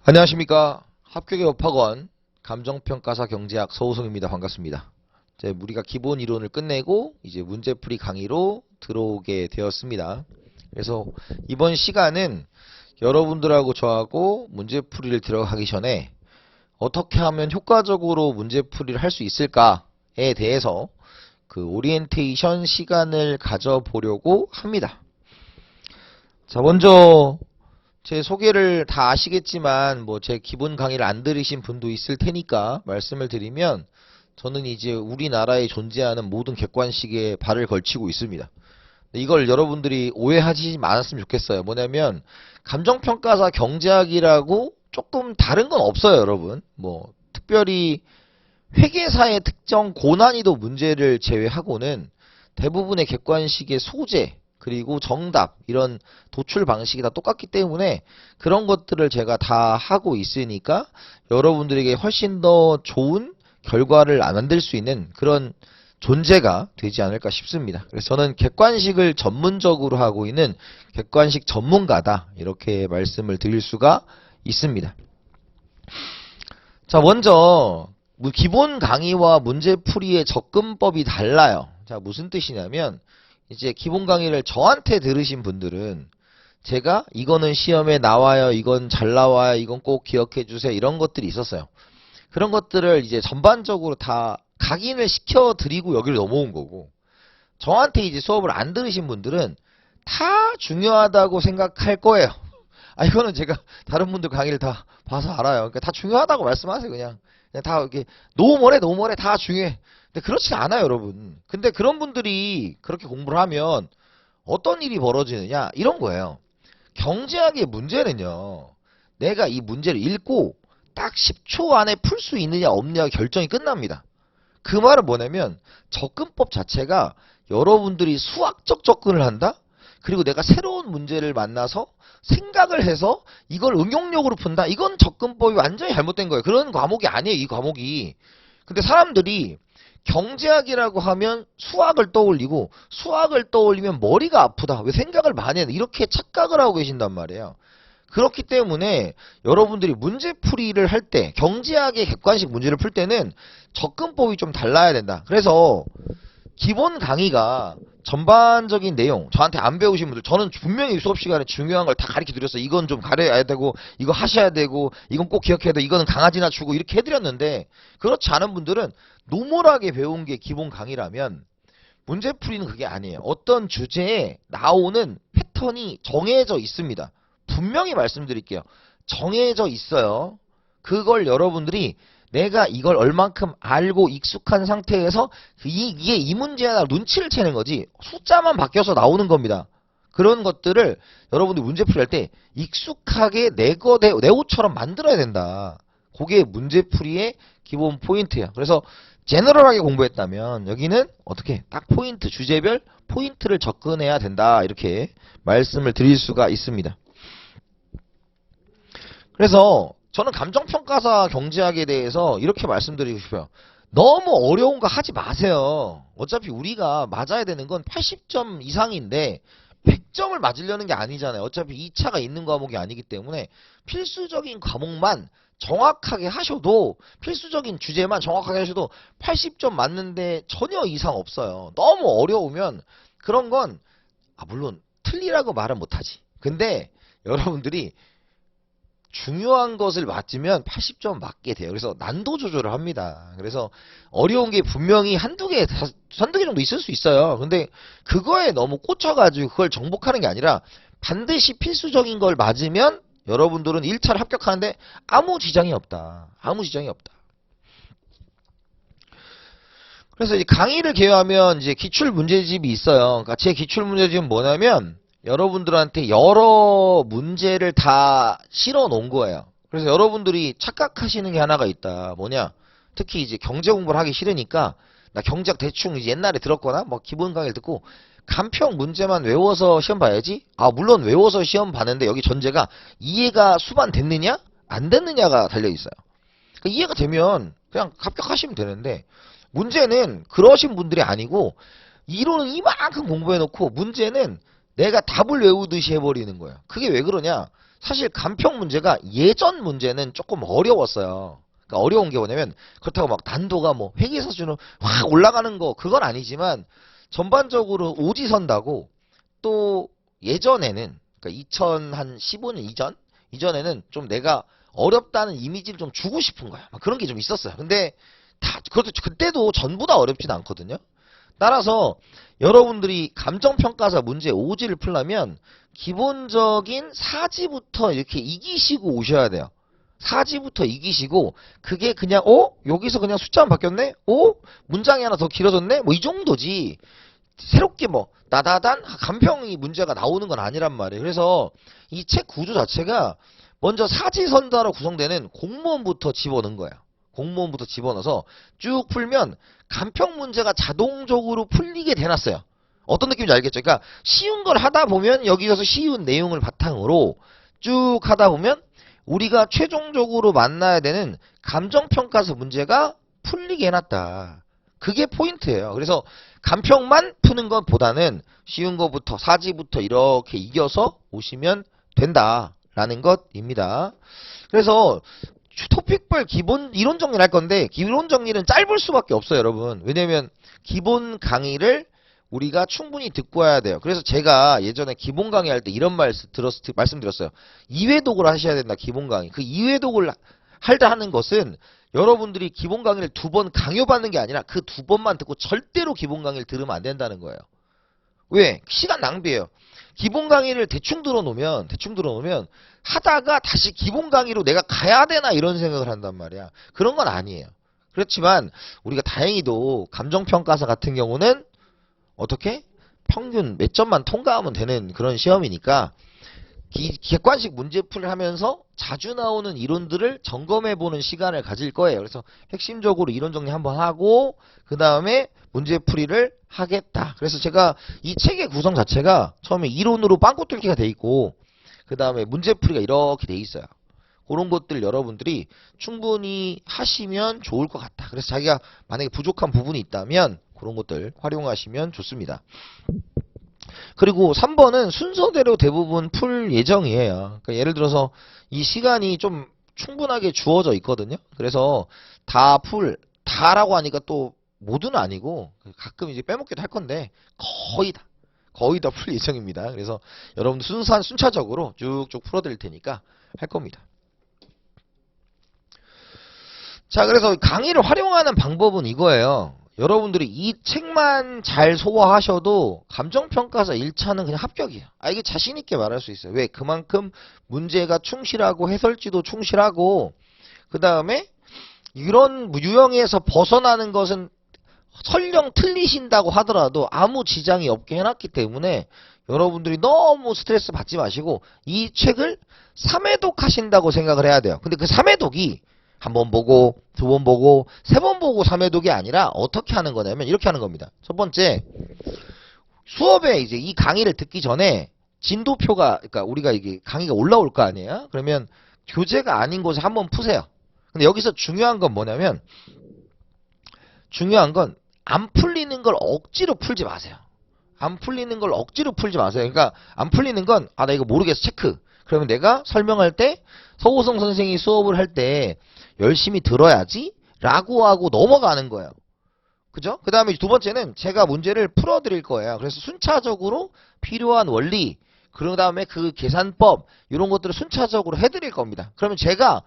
안녕하십니까. 합격의 업학원 감정평가사 경제학 서우성입니다. 반갑습니다. 이제 우리가 기본 이론을 끝내고 이제 문제풀이 강의로 들어오게 되었습니다. 그래서 이번 시간은 여러분들하고 저하고 문제풀이를 들어가기 전에 어떻게 하면 효과적으로 문제풀이를 할 수 있을까에 대해서 그 오리엔테이션 시간을 가져보려고 합니다. 자, 먼저 제 소개를 다 아시겠지만 뭐 제 기본 강의를 안 들으신 분도 있을 테니까 말씀을 드리면, 저는 이제 우리나라에 존재하는 모든 객관식에 발을 걸치고 있습니다. 이걸 여러분들이 오해하지 않았으면 좋겠어요. 뭐냐면 감정평가사 경제학이라고 조금 다른 건 없어요, 여러분. 뭐 특별히 회계사의 특정 고난이도 문제를 제외하고는 대부분의 객관식의 소재 그리고 정답, 이런 도출 방식이 다 똑같기 때문에 그런 것들을 제가 다 하고 있으니까 여러분들에게 훨씬 더 좋은 결과를 만들 수 있는 그런 존재가 되지 않을까 싶습니다. 그래서 저는 객관식을 전문적으로 하고 있는 객관식 전문가다, 이렇게 말씀을 드릴 수가 있습니다. 자, 먼저 기본 강의와 문제풀이의 접근법이 달라요. 자, 무슨 뜻이냐면 이제 기본 강의를 저한테 들으신 분들은 제가 이거는 시험에 나와요, 이건 잘 나와요, 이건 꼭 기억해 주세요, 이런 것들이 있었어요. 그런 것들을 이제 전반적으로 다 각인을 시켜 드리고 여기를 넘어온 거고, 저한테 이제 수업을 안 들으신 분들은 다 중요하다고 생각할 거예요. 이거는 제가 다른 분들 강의를 다 봐서 알아요. 그러니까 다 중요하다고 말씀하세요. 그냥 다 이렇게 노모래 다 중요해. 근데 그렇지 않아요, 여러분. 근데 그런 분들이 그렇게 공부를 하면 어떤 일이 벌어지느냐, 이런 거예요. 경제학의 문제는요, 내가 이 문제를 읽고 딱 10초 안에 풀 수 있느냐 없느냐 결정이 끝납니다. 그 말은 뭐냐면 접근법 자체가 여러분들이 수학적 접근을 한다? 그리고 내가 새로운 문제를 만나서 생각을 해서 이걸 응용력으로 푼다? 이건 접근법이 완전히 잘못된 거예요. 그런 과목이 아니에요, 이 과목이. 근데 사람들이 경제학이라고 하면 수학을 떠올리고, 수학을 떠올리면 머리가 아프다, 왜 생각을 많이 해야 돼, 이렇게 착각을 하고 계신단 말이에요. 그렇기 때문에 여러분들이 문제풀이를 할 때, 경제학의 객관식 문제를 풀 때는 접근법이 좀 달라야 된다. 그래서 기본 강의가 전반적인 내용, 저한테 안 배우신 분들, 저는 분명히 수업 시간에 중요한 걸 다 가르쳐 드렸어요. 이건 좀 가려야 되고, 이거 하셔야 되고, 이건 꼭 기억해야 돼, 이거는 강아지나 주고, 이렇게 해드렸는데, 그렇지 않은 분들은 노멀하게 배운 게 기본 강의라면 문제풀이는 그게 아니에요. 어떤 주제에 나오는 패턴이 정해져 있습니다. 분명히 말씀드릴게요. 정해져 있어요. 그걸 여러분들이 내가 이걸 얼만큼 알고 익숙한 상태에서 이게 이 문제나 눈치를 채는 거지, 숫자만 바뀌어서 나오는 겁니다. 그런 것들을 여러분들 문제풀이 할 때 익숙하게 내 옷처럼 만들어야 된다. 그게 문제풀이의 기본 포인트야. 그래서 제너럴하게 공부했다면 여기는 어떻게 딱 포인트, 주제별 포인트를 접근해야 된다, 이렇게 말씀을 드릴 수가 있습니다. 그래서 저는 감정평가사 경제학에 대해서 이렇게 말씀드리고 싶어요. 너무 어려운 거 하지 마세요. 어차피 우리가 맞아야 되는 건 80점 이상인데 100점을 맞으려는 게 아니잖아요. 어차피 2차가 있는 과목이 아니기 때문에 필수적인 과목만 정확하게 하셔도, 필수적인 주제만 정확하게 하셔도 80점 맞는데 전혀 이상 없어요. 너무 어려우면 그런 건 물론 틀리라고 말은 못하지. 근데 여러분들이 중요한 것을 맞으면 80점 맞게 돼요. 그래서 난도 조절을 합니다. 그래서 어려운 게 분명히 한두 개 정도 있을 수 있어요. 근데 그거에 너무 꽂혀가지고 그걸 정복하는 게 아니라 반드시 필수적인 걸 맞으면 여러분들은 1차를 합격하는데 아무 지장이 없다. 아무 지장이 없다. 그래서 이제 강의를 개요하면 이제 기출 문제집이 있어요. 그러니까 제 기출 문제집은 뭐냐면 여러분들한테 여러 문제를 다 실어 놓은 거예요. 그래서 여러분들이 착각하시는 게 하나가 있다. 뭐냐? 특히 이제 경제 공부를 하기 싫으니까 나 경제학 대충 이제 옛날에 들었거나 뭐 기본 강의를 듣고 간평 문제만 외워서 시험 봐야지? 물론 외워서 시험 봤는데 여기 전제가 이해가 수반 됐느냐? 안 됐느냐가 달려 있어요. 그러니까 이해가 되면 그냥 합격하시면 되는데, 문제는 그러신 분들이 아니고 이론은 이만큼 공부해 놓고 문제는 내가 답을 외우듯이 해버리는 거예요. 그게 왜 그러냐? 사실 간평 문제가 예전 문제는 조금 어려웠어요. 그러니까 어려운 게 뭐냐면 그렇다고 막 난도가 뭐 회계사 수준으로 확 올라가는 거 그건 아니지만 전반적으로 오지선다고 또 예전에는 그러니까 2015년 이전에는 좀 내가 어렵다는 이미지를 좀 주고 싶은 거야. 막 그런 게 좀 있었어요. 근데 다 그것도 그때도 전부 다 어렵진 않거든요. 따라서 여러분들이 감정평가사 문제 오지를 풀려면 기본적인 사지부터 이렇게 이기시고 오셔야 돼요. 사지부터 이기시고 그게 그냥 여기서 그냥 숫자만 바뀌었네? 문장이 하나 더 길어졌네? 뭐 이 정도지. 새롭게 뭐 나다단 간평이 문제가 나오는 건 아니란 말이에요. 그래서 이 책 구조 자체가 먼저 사지선다로 구성되는 공무원부터 집어넣은 거예요. 공무원부터 집어넣어서 쭉 풀면 간평 문제가 자동적으로 풀리게 돼놨어요. 어떤 느낌인지 알겠죠? 그러니까 쉬운 걸 하다 보면 여기서 쉬운 내용을 바탕으로 쭉 하다 보면 우리가 최종적으로 만나야 되는 감정평가서 문제가 풀리게 해놨다. 그게 포인트예요. 그래서 간평만 푸는 것보다는 쉬운 것부터 사지부터 이렇게 이겨서 오시면 된다라는 것입니다. 그래서 토픽별 기본 이론 정리를 할 건데 기본 정리는 짧을 수밖에 없어요, 여러분. 왜냐면 기본 강의를 우리가 충분히 듣고 와야 돼요. 그래서 제가 예전에 기본 강의 할 때 이런 말씀드렸어요. 2회독을 하셔야 된다, 기본 강의. 그 2회독을 할 때 하는 것은 여러분들이 기본 강의를 2번 강요받는 게 아니라 그 2번만 듣고 절대로 기본 강의를 들으면 안 된다는 거예요. 왜? 시간 낭비예요. 기본 강의를 대충 들어놓으면 하다가 다시 기본 강의로 내가 가야 되나 이런 생각을 한단 말이야. 그런 건 아니에요. 그렇지만 우리가 다행히도 감정평가사 같은 경우는 어떻게? 평균 몇 점만 통과하면 되는 그런 시험이니까 객관식 문제풀이를 하면서 자주 나오는 이론들을 점검해보는 시간을 가질 거예요. 그래서 핵심적으로 이론 정리 한번 하고 그 다음에 문제풀이를 하겠다. 그래서 제가 이 책의 구성 자체가 처음에 이론으로 빵꾸 뚫기가 돼 있고 그 다음에 문제풀이가 이렇게 돼 있어요. 그런 것들 여러분들이 충분히 하시면 좋을 것 같다. 그래서 자기가 만약에 부족한 부분이 있다면 그런 것들 활용하시면 좋습니다. 그리고 3번은 순서대로 대부분 풀 예정이에요. 그러니까 예를 들어서 이 시간이 좀 충분하게 주어져 있거든요. 그래서 다라고 하니까 또 모두는 아니고 가끔 이제 빼먹기도 할 건데 거의 다 풀 예정입니다. 그래서 여러분들 순차적으로 쭉쭉 풀어드릴 테니까 할 겁니다. 자, 그래서 강의를 활용하는 방법은 이거예요. 여러분들이 이 책만 잘 소화하셔도 감정평가사 1차는 그냥 합격이에요. 이게 자신있게 말할 수 있어요. 왜? 그만큼 문제가 충실하고 해설지도 충실하고 그 다음에 이런 유형에서 벗어나는 것은 설령 틀리신다고 하더라도 아무 지장이 없게 해놨기 때문에 여러분들이 너무 스트레스 받지 마시고 이 책을 3회독 하신다고 생각을 해야 돼요. 근데 그 3회독이 한 번 보고, 2번 보고, 3번 보고 3회독이 아니라 어떻게 하는 거냐면 이렇게 하는 겁니다. 첫 번째, 수업에 이제 이 강의를 듣기 전에 진도표가, 그러니까 우리가 이게 강의가 올라올 거 아니에요? 그러면 교재가 아닌 곳에 한번 푸세요. 근데 여기서 중요한 건 뭐냐면, 중요한 건 안 풀리는 걸 억지로 풀지 마세요. 안 풀리는 걸 억지로 풀지 마세요. 그러니까 안 풀리는 건 나 이거 모르겠어 체크. 그러면 내가 설명할 때 서호성 선생이 수업을 할 때 열심히 들어야지 라고 하고 넘어가는 거예요. 그죠? 그 다음에 두 번째는 제가 문제를 풀어드릴 거예요. 그래서 순차적으로 필요한 원리, 그 다음에 그 계산법 이런 것들을 순차적으로 해드릴 겁니다. 그러면 제가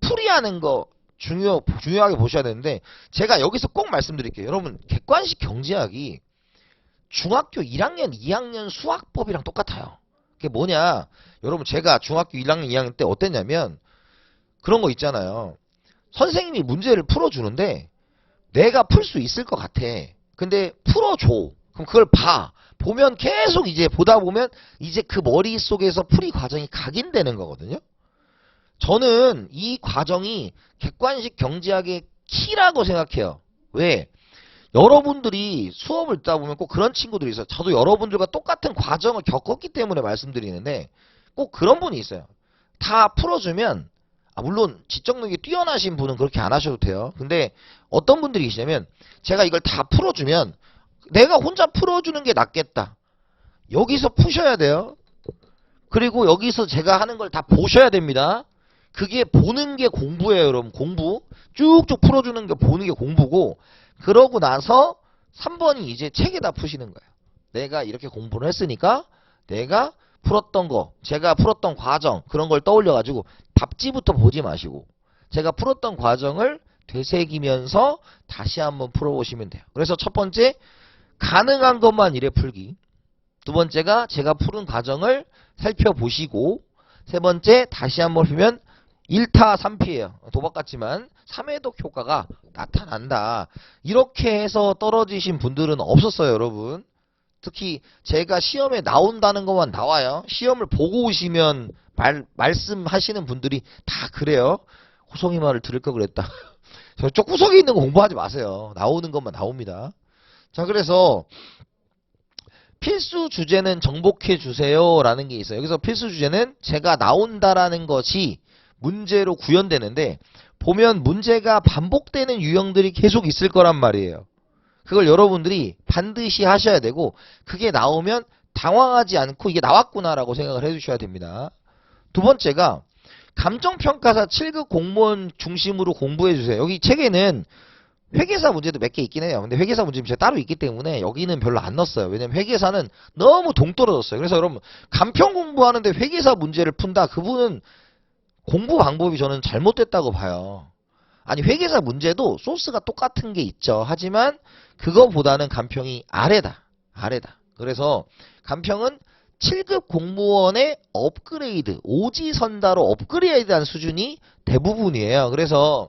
풀이하는 거 중요하게 보셔야 되는데 제가 여기서 꼭 말씀드릴게요. 여러분 객관식 경제학이 중학교 1학년, 2학년 수학법이랑 똑같아요. 그게 뭐냐? 여러분 제가 중학교 1학년, 2학년 때 어땠냐면 그런 거 있잖아요. 선생님이 문제를 풀어주는데 내가 풀 수 있을 것 같아. 근데 풀어줘. 그럼 그걸 봐. 보면 계속 이제 보다 보면 이제 그 머릿속에서 풀이 과정이 각인되는 거거든요. 저는 이 과정이 객관식 경제학의 키라고 생각해요. 왜? 여러분들이 수업을 듣다 보면 꼭 그런 친구들이 있어요. 저도 여러분들과 똑같은 과정을 겪었기 때문에 말씀드리는데 꼭 그런 분이 있어요. 다 풀어주면 물론 지적 능력이 뛰어나신 분은 그렇게 안 하셔도 돼요. 근데 어떤 분들이 계시냐면 제가 이걸 다 풀어주면 내가 혼자 풀어주는 게 낫겠다. 여기서 푸셔야 돼요. 그리고 여기서 제가 하는 걸 다 보셔야 됩니다. 그게 보는 게 공부예요, 여러분. 공부. 쭉쭉 풀어주는 게 보는 게 공부고, 그러고 나서 3번이 이제 책에다 푸시는 거예요. 내가 이렇게 공부를 했으니까 내가 풀었던 거, 제가 풀었던 과정, 그런 걸 떠올려가지고 답지부터 보지 마시고 제가 풀었던 과정을 되새기면서 다시 한번 풀어보시면 돼요. 그래서 첫 번째, 가능한 것만 이래 풀기. 두 번째가 제가 푸른 과정을 살펴보시고, 세 번째, 다시 한번 보면 1타 3피예요. 도박 같지만 3회독 효과가 나타난다. 이렇게 해서 떨어지신 분들은 없었어요, 여러분. 특히 제가 시험에 나온다는 것만 나와요. 시험을 보고 오시면 말씀하시는 분들이 다 그래요. 호성이 말을 들을 걸 그랬다. 저쪽 구석에 있는 거 공부하지 마세요. 나오는 것만 나옵니다. 자, 그래서 필수 주제는 정복해 주세요 라는 게 있어요. 여기서 필수 주제는 제가 나온다라는 것이 문제로 구현되는데, 보면 문제가 반복되는 유형들이 계속 있을 거란 말이에요. 그걸 여러분들이 반드시 하셔야 되고, 그게 나오면 당황하지 않고 이게 나왔구나라고 생각을 해주셔야 됩니다. 두 번째가 감정평가사 7급 공무원 중심으로 공부해주세요. 여기 책에는 회계사 문제도 몇 개 있긴 해요. 근데 회계사 문제 제가 따로 있기 때문에 여기는 별로 안 넣었어요. 왜냐면 회계사는 너무 동떨어졌어요. 그래서 여러분, 간평 공부하는데 회계사 문제를 푼다? 그분은 공부 방법이 저는 잘못됐다고 봐요. 아니, 회계사 문제도 소스가 똑같은 게 있죠. 하지만 그거보다는 간평이 아래다. 그래서 간평은 7급 공무원의 업그레이드, 오지선다로 업그레이드한 수준이 대부분이에요. 그래서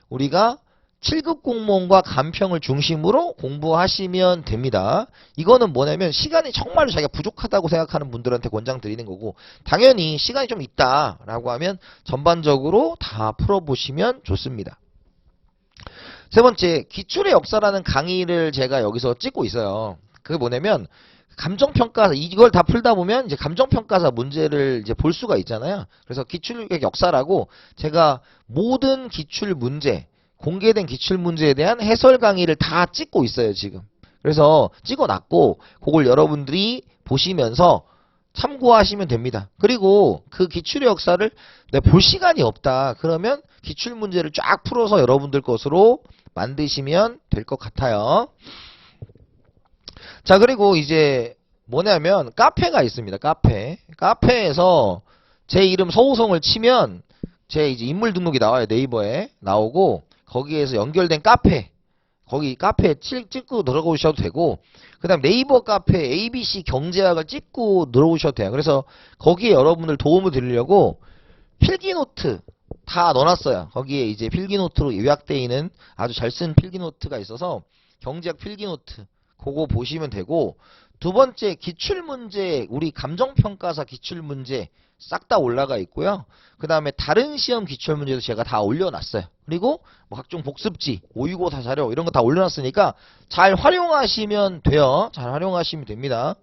우리가 7급 공무원과 간평을 중심으로 공부하시면 됩니다. 이거는 뭐냐면 시간이 정말로 자기가 부족하다고 생각하는 분들한테 권장드리는 거고, 당연히 시간이 좀 있다라고 하면 전반적으로 다 풀어보시면 좋습니다. 세 번째, 기출의 역사라는 강의를 제가 여기서 찍고 있어요. 그게 뭐냐면 감정평가사, 이걸 다 풀다 보면 이제 감정평가사 문제를 이제 볼 수가 있잖아요. 그래서 기출의 역사라고 제가 모든 기출 문제, 공개된 기출 문제에 대한 해설 강의를 다 찍고 있어요, 지금. 그래서 찍어놨고, 그걸 여러분들이 보시면서 참고하시면 됩니다. 그리고 그 기출의 역사를 내가 볼 시간이 없다. 그러면 기출 문제를 쫙 풀어서 여러분들 것으로 만드시면 될 것 같아요. 자, 그리고 이제 뭐냐면 카페가 있습니다. 카페에서 제 이름 서우성을 치면 제 이제 인물 등록이 나와요. 네이버에 나오고, 거기에서 연결된 카페, 거기 카페 찍고 들어오셔도 되고, 그 다음 네이버 카페 ABC 경제학을 찍고 들어오셔도 돼요. 그래서 거기에 여러분들 도움을 드리려고 필기노트 다 넣어놨어요. 거기에 이제 필기노트로 요약되어 있는 아주 잘 쓴 필기노트가 있어서 경제학 필기노트 그거 보시면 되고, 두 번째 기출문제, 우리 감정평가사 기출문제 싹 다 올라가 있고요. 그 다음에 다른 시험 기출문제도 제가 다 올려놨어요. 그리고 뭐 각종 복습지, 모의고사 자료 이런 거 다 올려놨으니까 잘 활용하시면 돼요. 잘 활용하시면 됩니다.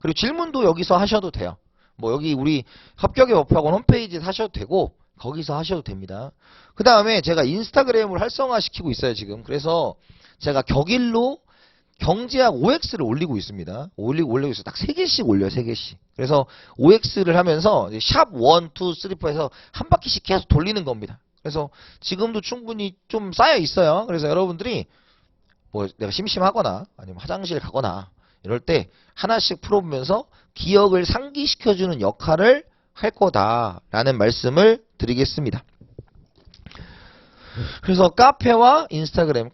그리고 질문도 여기서 하셔도 돼요. 뭐 여기 우리 합격의 법학원 홈페이지에서 하셔도 되고 거기서 하셔도 됩니다. 그 다음에 제가 인스타그램을 활성화시키고 있어요, 지금. 그래서 제가 격일로 경제학 OX를 올리고 있습니다. 올리고 있어요. 딱 3개씩 올려요, 3개씩. 그래서 OX를 하면서 샵 1, 2, 3, 4에서 한 바퀴씩 계속 돌리는 겁니다. 그래서 지금도 충분히 좀 쌓여 있어요. 그래서 여러분들이 뭐 내가 심심하거나 아니면 화장실 가거나 이럴 때 하나씩 풀어보면서 기억을 상기시켜주는 역할을 할 거다라는 말씀을 드리겠습니다. 그래서 카페와 인스타그램,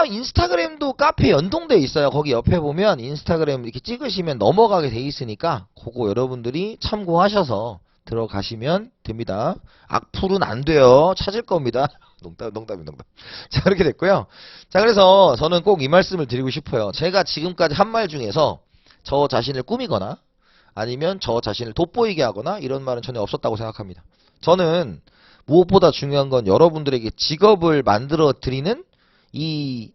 인스타그램도 카페에 연동되어 있어요. 거기 옆에 보면 인스타그램 이렇게 찍으시면 넘어가게 돼 있으니까 그거 여러분들이 참고하셔서 들어가시면 됩니다. 악플은 안 돼요. 찾을 겁니다. 농담. 자, 그렇게 됐고요. 자, 그래서 저는 꼭 이 말씀을 드리고 싶어요. 제가 지금까지 한 말 중에서 저 자신을 꾸미거나 아니면 저 자신을 돋보이게 하거나 이런 말은 전혀 없었다고 생각합니다. 저는 무엇보다 중요한 건 여러분들에게 직업을 만들어 드리는 이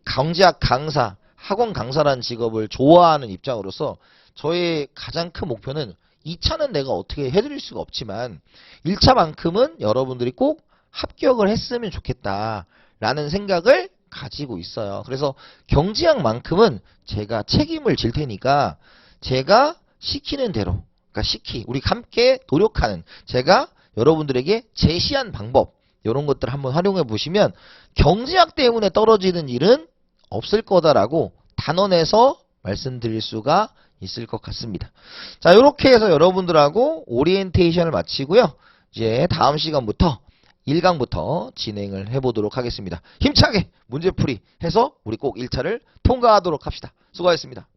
경제학 강사, 학원 강사라는 직업을 좋아하는 입장으로서 저의 가장 큰 목표는 2차는 내가 어떻게 해드릴 수가 없지만 1차만큼은 여러분들이 꼭 합격을 했으면 좋겠다라는 생각을 가지고 있어요. 그래서 경제학만큼은 제가 책임을 질 테니까 제가 시키는 대로 그러니까 시키, 우리 함께 노력하는, 제가 여러분들에게 제시한 방법, 이런 것들 한번 활용해 보시면 경제학 때문에 떨어지는 일은 없을 거다라고 단언해서 말씀드릴 수가 있을 것 같습니다. 자, 이렇게 해서 여러분들하고 오리엔테이션을 마치고요. 이제 다음 시간부터 1강부터 진행을 해보도록 하겠습니다. 힘차게 문제풀이 해서 우리 꼭 1차를 통과하도록 합시다. 수고하셨습니다.